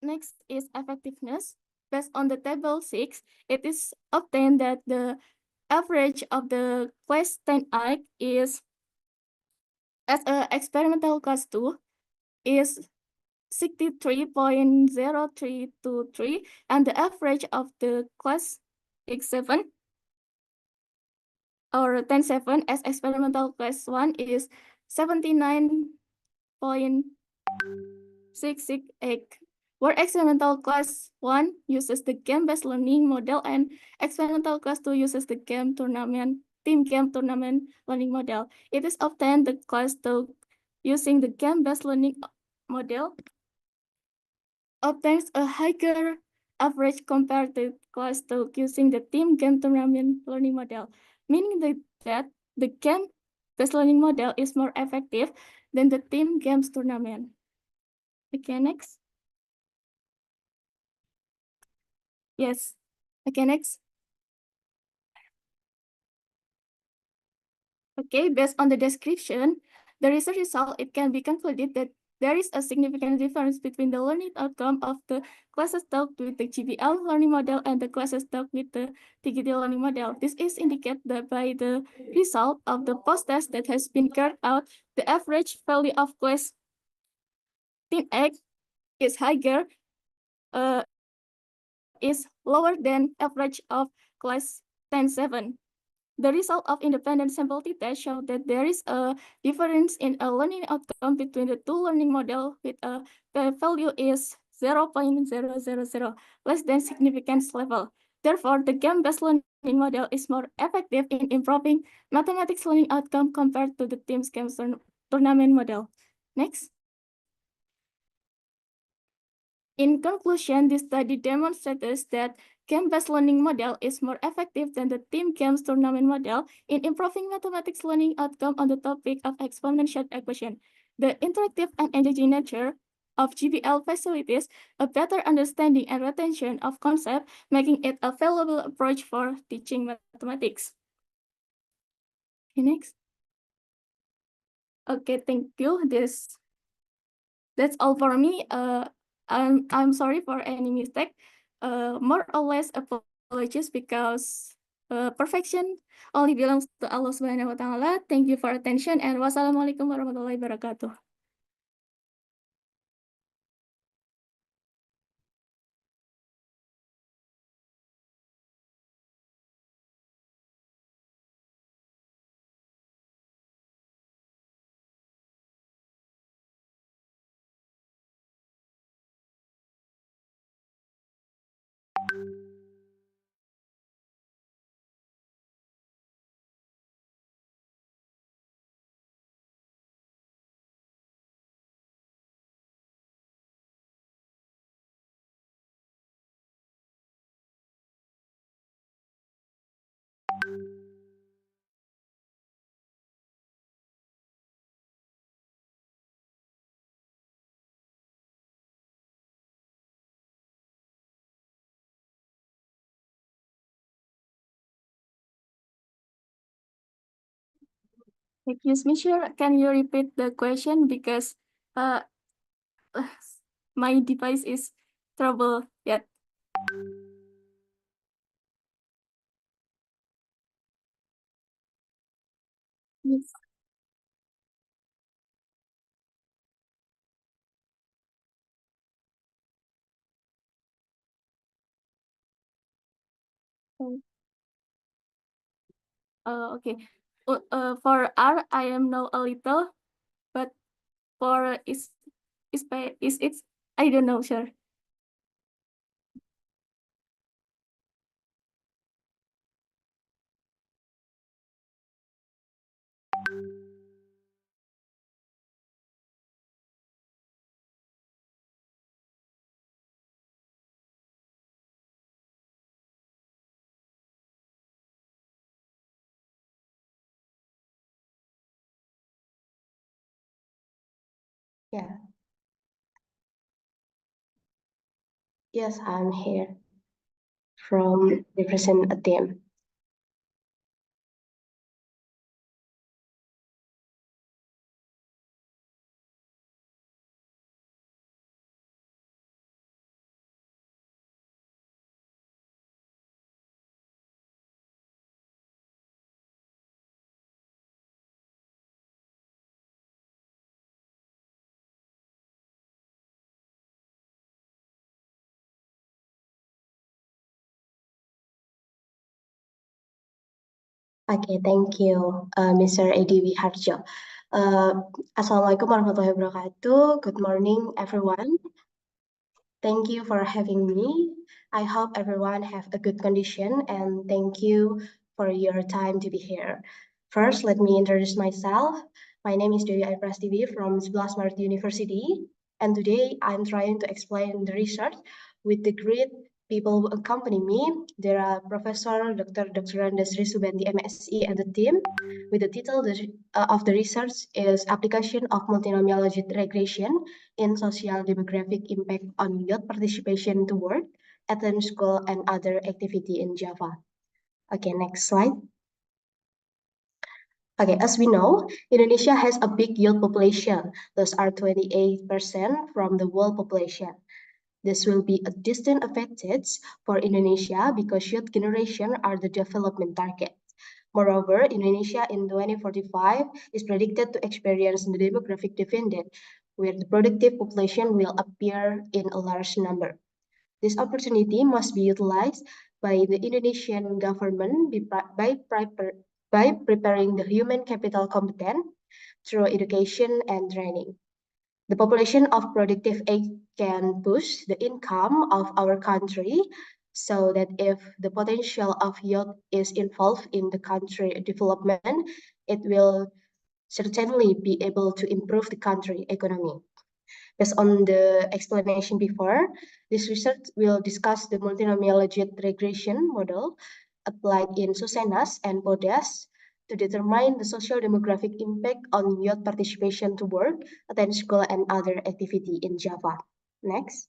Next is effectiveness. Based on the table 6, it is obtained that the average of the class 10i is, as a experimental class 2, is 63.0323, and the average of the class X7 or 10.7 as experimental class 1 is 79.668. Where experimental class 1 uses the game-based learning model and experimental class 2 uses the team game tournament learning model. It is obtained the class 2 using the game-based learning model obtains a higher average compared to class 2 using the team game tournament learning model, meaning that the game-based learning model is more effective than the team games tournament. Okay, next. Yes. Okay, next. Okay, based on the description, the research result, it can be concluded that there is a significant difference between the learning outcome of the classes taught with the GBL learning model and the classes taught with the TGT learning model. This is indicated by the result of the post-test that has been carried out. The average value of class 10X is higher, is lower than average of class 10.7. The result of independent sample t-test show that there is a difference in a learning outcome between the two learning model with a value is 0.000, less than significance level. Therefore, the game-based learning model is more effective in improving mathematics learning outcome compared to the team's games tournament model. Next. In conclusion, this study demonstrates that game-based learning model is more effective than the team games tournament model in improving mathematics learning outcome on the topic of exponential equation. The interactive and engaging nature of GBL facilitates a better understanding and retention of concept, making it a valuable approach for teaching mathematics. Okay, next. Okay, thank you. That's all for me. I'm sorry for any mistake. More or less apologies because perfection only belongs to Allah Subhanahu wa Ta'ala. Thank you for attention and wassalamualaikum warahmatullahi wabarakatuh. Excuse me, sure. Can you repeat the question because my device is trouble yet. Yes. Okay. For R, I am know a little, but for is it's I don't know, sure. Yeah. Yes, I'm here from represent a team. Okay, thank you, Mr. Edi Wiharjo. Assalamualaikum warahmatullahi wabarakatuh. Good morning, everyone. Thank you for having me. I hope everyone have a good condition and thank you for your time to be here. First, let me introduce myself. My name is Dewi Ayu Prastiwi from 11 Maret University, and today I'm trying to explain the research with the great people who accompany me. There are Professor Dr. Desri Subanti MSc and the team. With the title of the research is Application of Multinomial Logit Regression in Social Demographic Impact on Youth Participation to Work, Attend School, and Other Activity in Java. Okay, next slide. Okay, as we know, Indonesia has a big youth population. Those are 28% from the world population. This will be a distant advantage for Indonesia because youth generation are the development target. Moreover, Indonesia in 2045 is predicted to experience the demographic dividend, where the productive population will appear in a large number. This opportunity must be utilized by the Indonesian government by preparing the human capital competent through education and training. The population of productive age can boost the income of our country so that if the potential of youth is involved in the country development, it will certainly be able to improve the country economy. Based on the explanation before, this research will discuss the multinomial logit regression model applied in SUSENAS and PODES to determine the social demographic impact on youth participation to work, attend school, and other activity in Java. Next.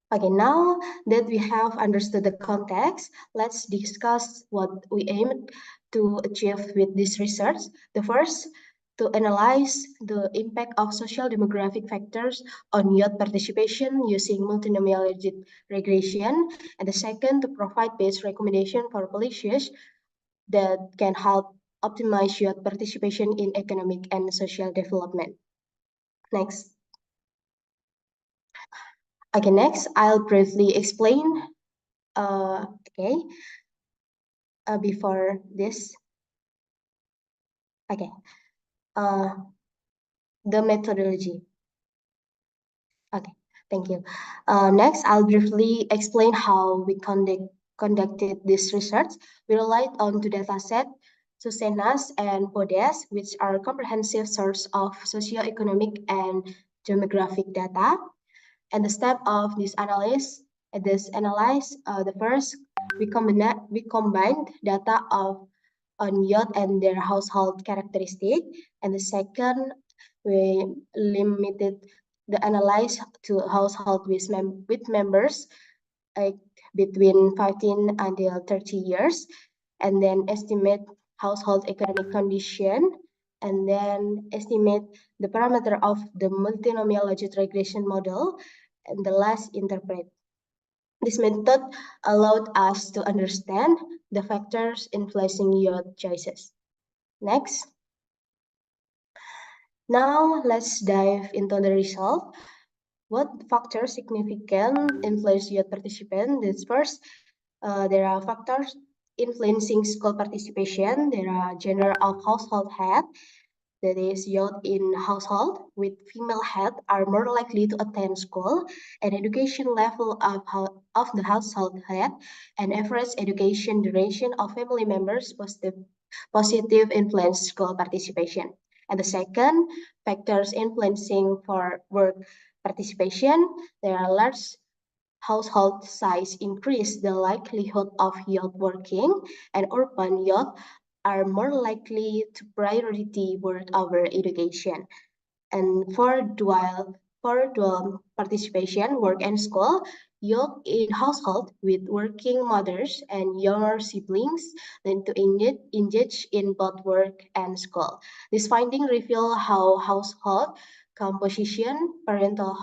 Okay, now that we have understood the context, let's discuss what we aim to achieve with this research. The first, to analyze the impact of social demographic factors on youth participation using multinomial logit regression. And the second, to provide base recommendation for policies that can help optimize youth participation in economic and social development. Next. Okay, next, I'll briefly explain, before this. Okay, the methodology. Okay, thank you. Next, I'll briefly explain how we conducted this research. We relied on two dataset, SUSENAS and PODES, which are comprehensive source of socioeconomic and demographic data. And the step of this analysis, the first, we combined data on youth and their household characteristic. And the second, we limited the analysis to household with members between 15 until 30 years, and then estimate household economic condition, and then estimate the parameter of the multinomial logit regression model, and the last, interpret. This method allowed us to understand the factors influencing youth choices. Next. Now let's dive into the result. What factors significant influence youth participation? This first, there are factors influencing school participation. There are gender of household head, that is, youth in household with female head are more likely to attend school, and education level of the household head, and average education duration of family members positive influence school participation. And the second, factors influencing for work participation, there are large household size increase the likelihood of youth working, and urban youth are more likely to priority work over education. And for dual participation, work and school, youth in household with working mothers and younger siblings tend to engage in both work and school. This finding reveal how household composition, parental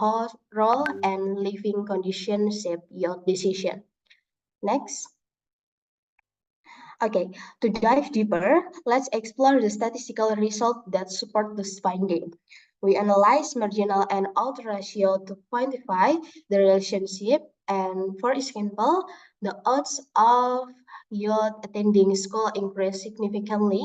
role, and living conditions shape youth decision. Next. Okay, to dive deeper, let's explore the statistical results that support this finding. We analyze marginal and odds ratio to quantify the relationship, and for example, the odds of youth attending school increase significantly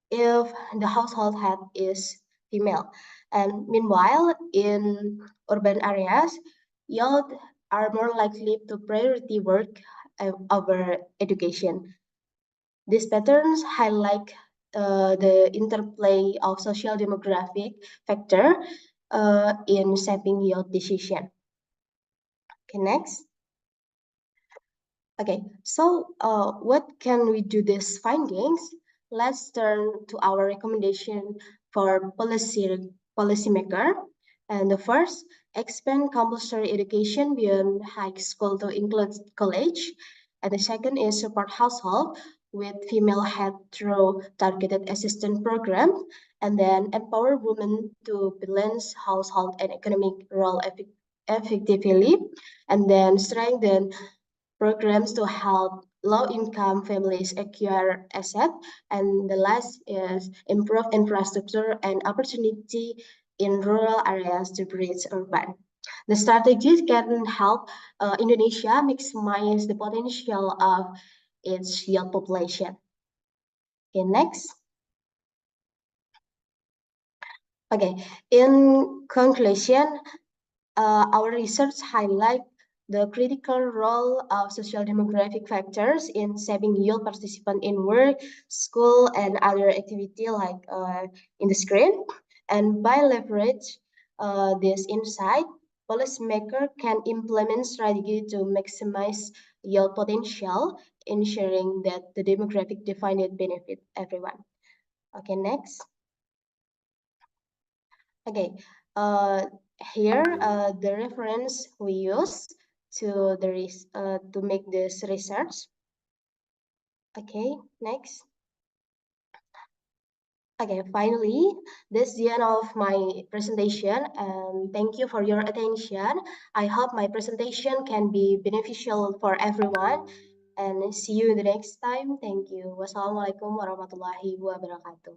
if the household head is female. And meanwhile, in urban areas, youth are more likely to priority work over education. These patterns highlight the interplay of social demographic factor in shaping youth decision. Okay, next. Okay, so what can we do these findings? Let's turn to our recommendation for policymaker. And the first, expand compulsory education beyond high school to include college. And the second is support household with female head through targeted assistance program, and then empower women to balance household and economic role effectively, and then strengthen programs to help low-income families acquire asset, and the last is improve infrastructure and opportunity in rural areas to bridge urban. The strategies can help Indonesia maximize the potential of its young population. Okay, next. Okay, in conclusion, our research highlight the critical role of social demographic factors in shaping youth participant in work, school, and other activity like in the screen. And by leverage this insight, policymaker can implement strategy to maximize youth potential, ensuring that the demographic defined benefit everyone. Okay, next. Okay, here the reference we use to to make this research. Okay, next. Okay, finally, this is the end of my presentation, and thank you for your attention. I hope my presentation can be beneficial for everyone, and see you the next time. Thank you. Wassalamualaikum warahmatullahi wabarakatuh.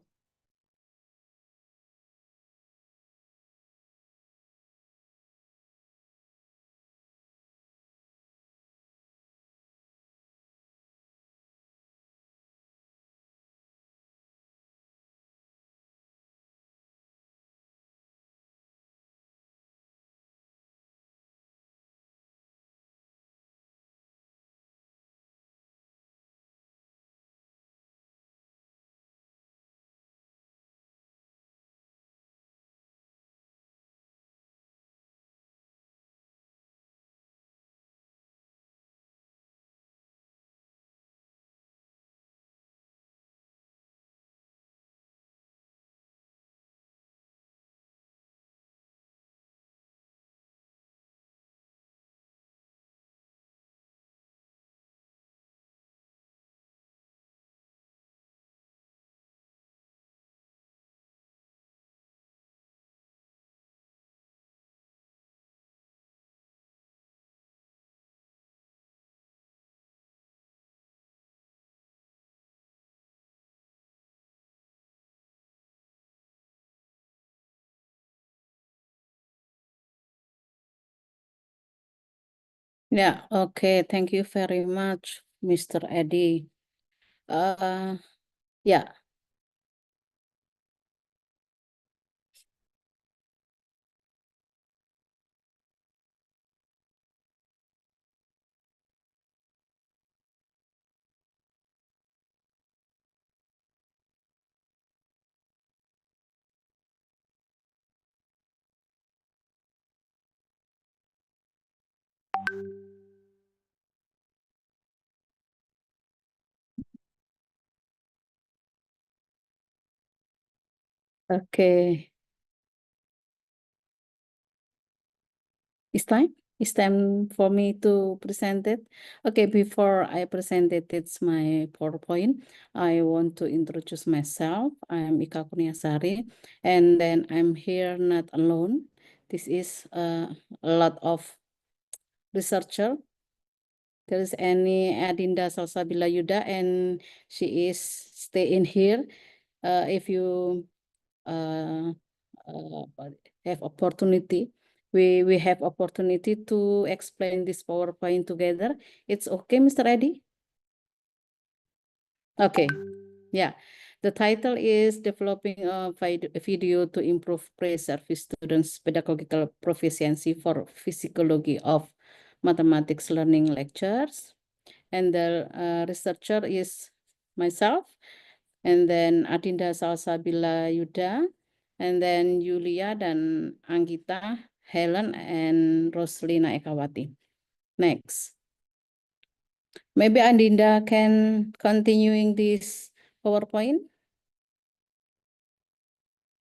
Yeah, okay. Thank you very much, Mr. Eddie. Yeah. Okay. It's time? It's time for me to present it. Okay, before I present it, it's my PowerPoint. I want to introduce myself. I am Ika Kurniasari, and then I'm here not alone. This is a lot of researcher. There is Adinda Salsabila Yuda, and she is staying here. If you have opportunity, we have opportunity to explain this PowerPoint together. It's okay, Mr. Eddie? Okay, yeah. The title is Developing a Video to Improve Pre-Service Students' Pedagogical Proficiency for Physiology of Mathematics Learning Lectures. And the researcher is myself, and then Adinda Salsabila Yuda, and then Yulia dan Anggita, Helen, and Roslina Ekawati. Next. Maybe Adinda can continuing this PowerPoint.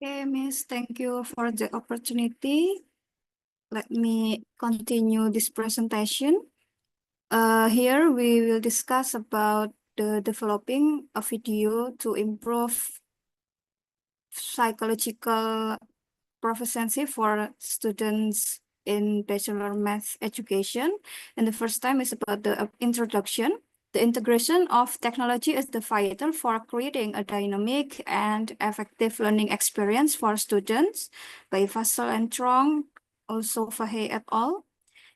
Okay, Miss, thank you for the opportunity. Let me continue this presentation. Here we will discuss about the developing a video to improve psychological proficiency for students in bachelor math education. And the first time is about the introduction. The integration of technology is the vital for creating a dynamic and effective learning experience for students by Vassal and Trong, also Fahey et al.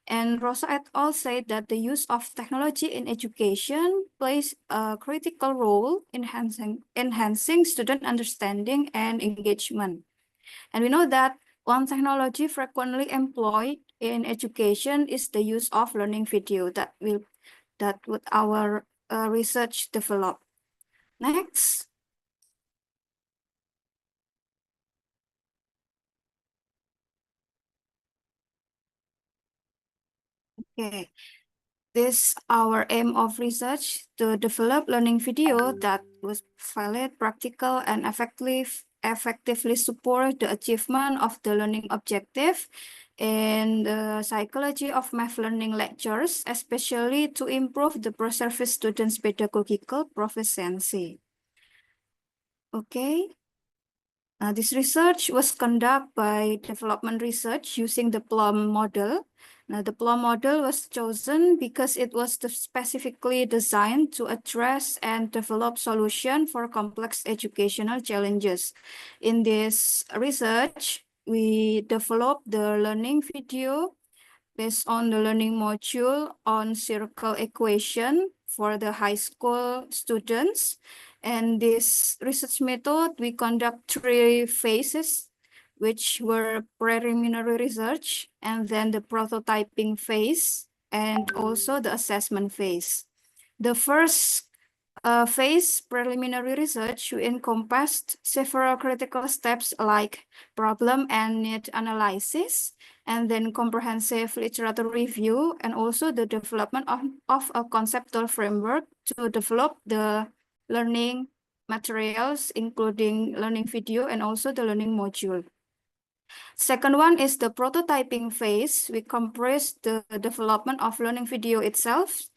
And Rosa et al. Said that the use of technology in education plays a critical role in enhancing student understanding and engagement. And we know that one technology frequently employed in education is the use of learning video that would our research develop. Next. Okay. This our aim of research to develop learning video that was valid, practical, and effectively support the achievement of the learning objective in the psychology of math learning lectures, especially to improve the per-service students' pedagogical proficiency. Okay. This research was conducted by development research using the Plum model. Now, the Plum model was chosen because it was specifically designed to address and develop solutions for complex educational challenges. In this research, we developed the learning video based on the learning module on circle equation for the high school students. And this research method, we conduct 3 phases, which were preliminary research, and then the prototyping phase, and also the assessment phase. The first phase, preliminary research, we encompassed several critical steps like problem and need analysis, and then comprehensive literature review, and also the development of a conceptual framework to develop the learning materials, including learning video and also the learning module. Second one is the prototyping phase. We compressed the development of learning video itself,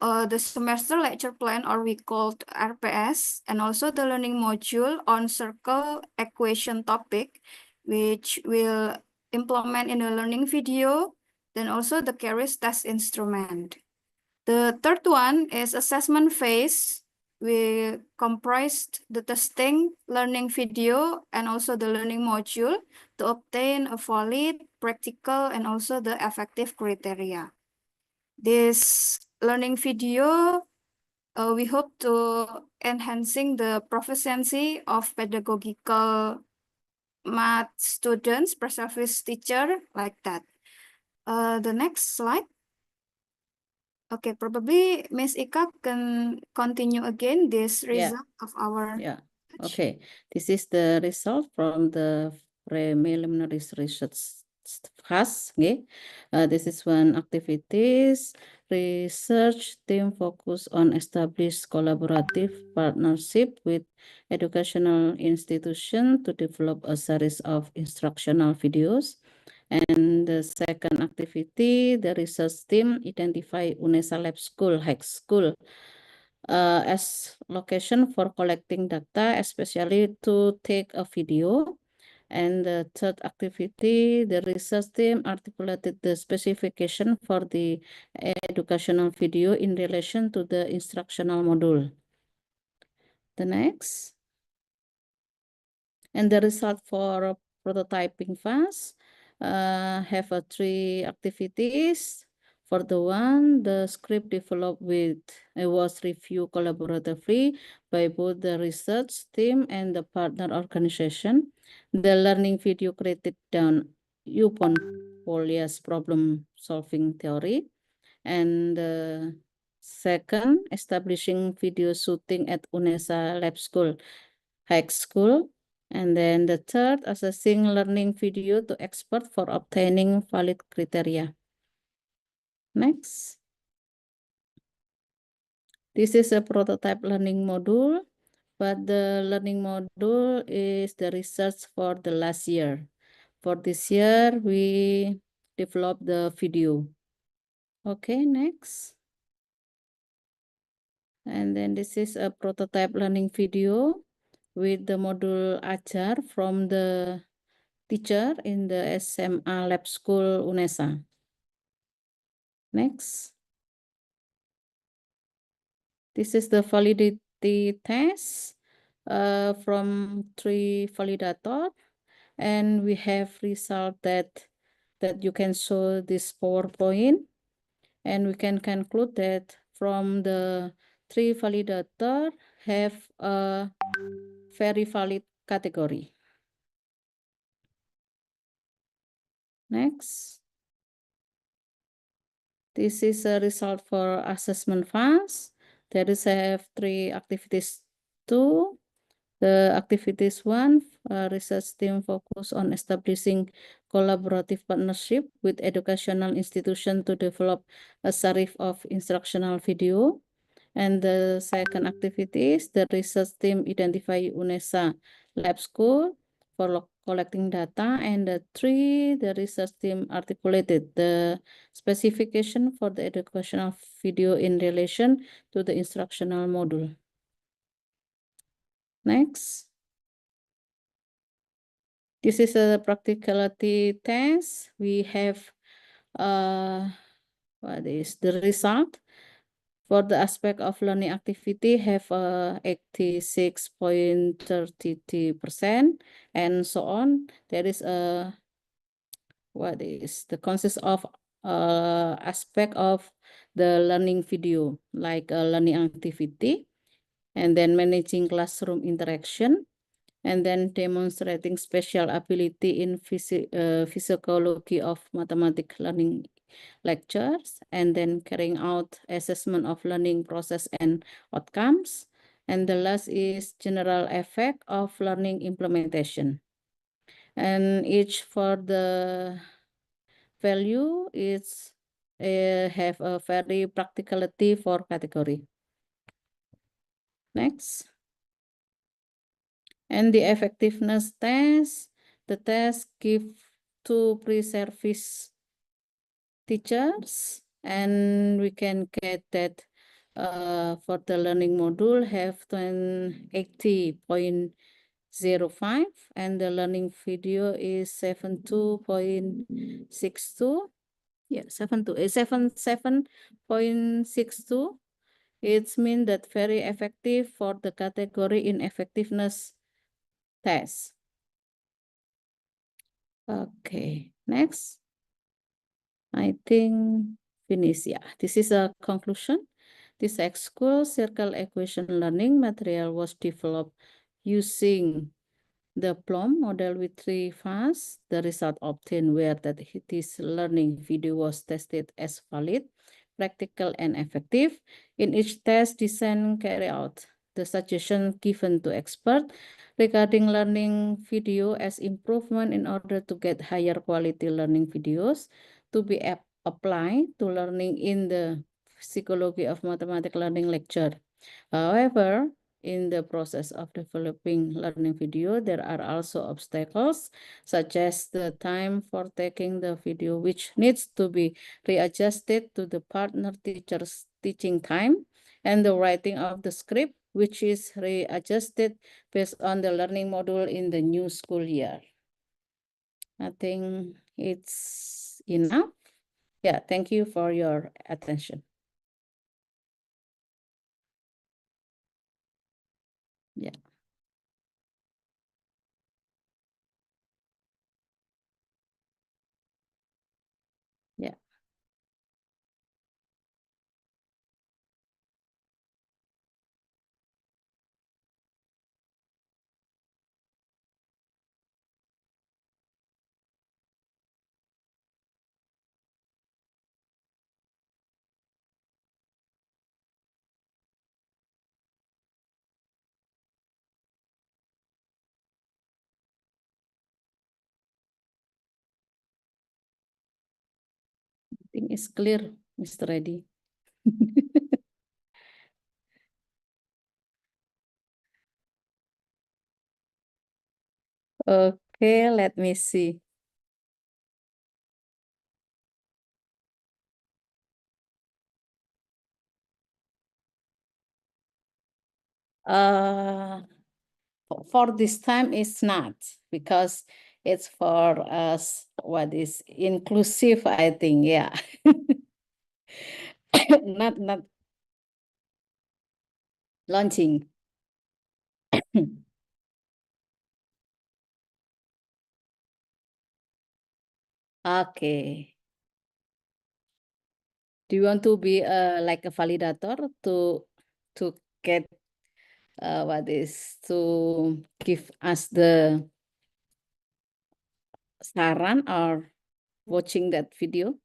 the semester lecture plan, or we called RPS, and also the learning module on circle equation topic, which will implement in the learning video, then also the CARIS test instrument. The third one is assessment phase. We comprised the testing, learning video, and also the learning module to obtain a valid, practical, and also the effective criteria. This learning video, we hope to enhancing the proficiency of pedagogical math students, per-service teacher, like that. The next slide. Okay, probably Ms. Ika can continue again this result of our Yeah. Okay. This is the result from the preliminary research phase. Okay. This is one activities. Research team focus on established collaborative partnership with educational institution to develop a series of instructional videos. And the second activity, the research team identify UNESA Lab School, High School, as location for collecting data, especially to take a video. And the third activity, the research team articulated the specification for the educational video in relation to the instructional module. The next. And the result for prototyping phase have 3 activities. For the one, the script developed was reviewed collaboratively by both the research team and the partner organization. The learning video created down upon Polia's problem-solving theory. And the second, establishing video shooting at UNESA Lab School, High School. And then the third, assessing learning video to expert for obtaining valid criteria. Next. This is a prototype learning module, but the learning module is the research for the last year. For this year, we developed the video. Okay, next. And then this is a prototype learning video with the module Ajar from the teacher in the SMA Lab School UNESA. Next. This is the validity test from 3 validator, and we have result that you can show this PowerPoint, and we can conclude that from the 3 validator have a very valid category. Next. This is a result for assessment phase. There is have 3 activities too. The activities 1, research team focus on establishing collaborative partnership with educational institution to develop a series of instructional video. And the second activity is the research team identify UNESA lab school for collecting data. And the 3, the research team articulated the specification for the educational video in relation to the instructional module. Next. This is a practicality test. We have what is the result for the aspect of learning activity have 86.33% and so on. There is a what is the consist of aspect of the learning video like a learning activity, and then managing classroom interaction, and then demonstrating special ability in physiology of mathematics learning lectures, and then carrying out assessment of learning process and outcomes. And the last is general effect of learning implementation. And each for the value is have a very practicality for category. Next. And the effectiveness test, the test give 2 pre-service teachers, and we can get that for the learning module have 80.05, and the learning video is 72.62. Yeah, 77.62. It's mean that very effective for the category in effectiveness test. Okay, next. I think finish. Yeah, this is a conclusion. This X-School Circle Equation Learning material was developed using the Plum model with 3 phases. The result obtained were that this learning video was tested as valid, practical, and effective. In each test, design carry out the suggestion given to expert regarding learning video as improvement in order to get higher quality learning videos to be applied to learning in the psychology of mathematics learning lecture. However, in the process of developing learning video, there are also obstacles such as the time for taking the video, which needs to be readjusted to the partner teacher's teaching time, and the writing of the script, which is readjusted based on the learning module in the new school year. I think it's enough. Yeah, thank you for your attention. Yeah. Yeah. I think it's clear, Mr. Reddy. Okay, let me see. For this time it's not, because it's for us what is inclusive, I think, yeah. Not launching. Okay. Do you want to be like a validator to get what is to give us the saran or watching that video?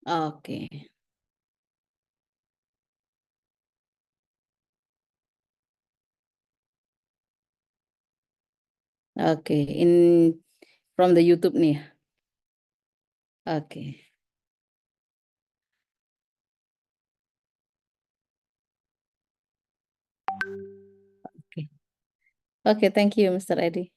Okay. Okay. From the YouTube nih. Okay. Okay. Okay, thank you, Mr. Eddie.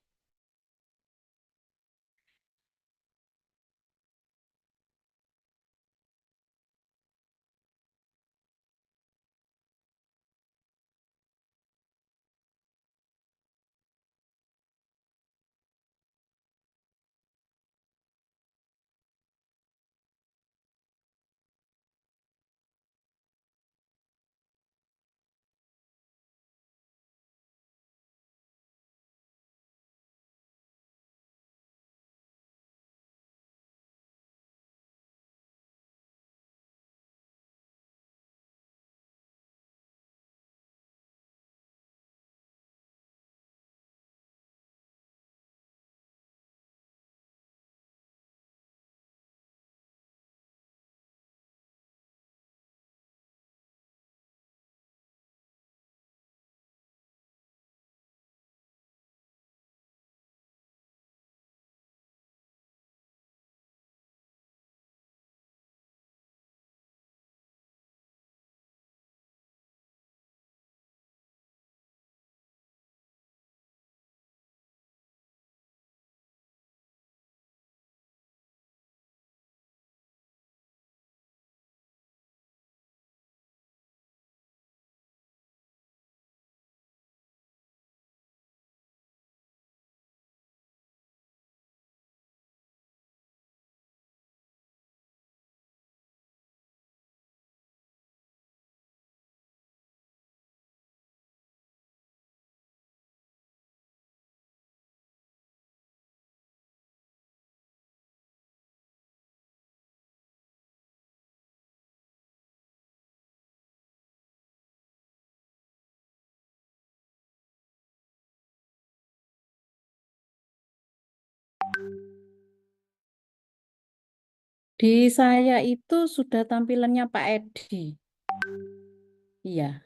Di saya itu sudah tampilannya Pak Edi. Iya.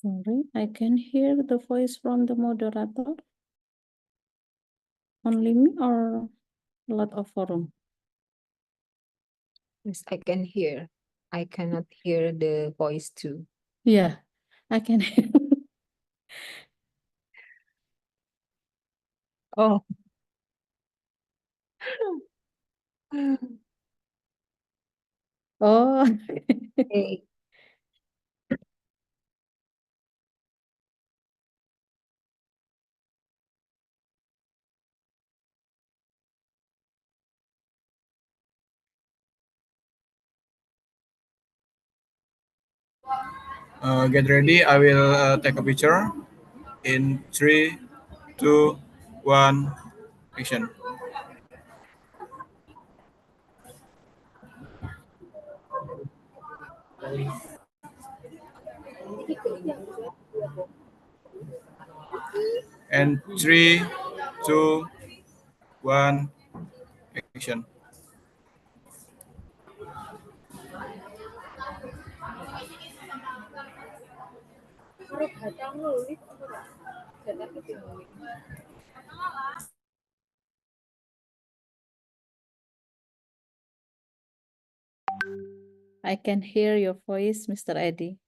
Sorry, I can hear the voice from the moderator. Only me or a lot of forum? Yes, I can hear. I cannot hear the voice too. Yeah, I can hear. Oh. Oh, Okay. Get ready. I will take a picture in 3, 2, 1, action. And 3, 2, 1, action. I can hear your voice, Mr. Eddie.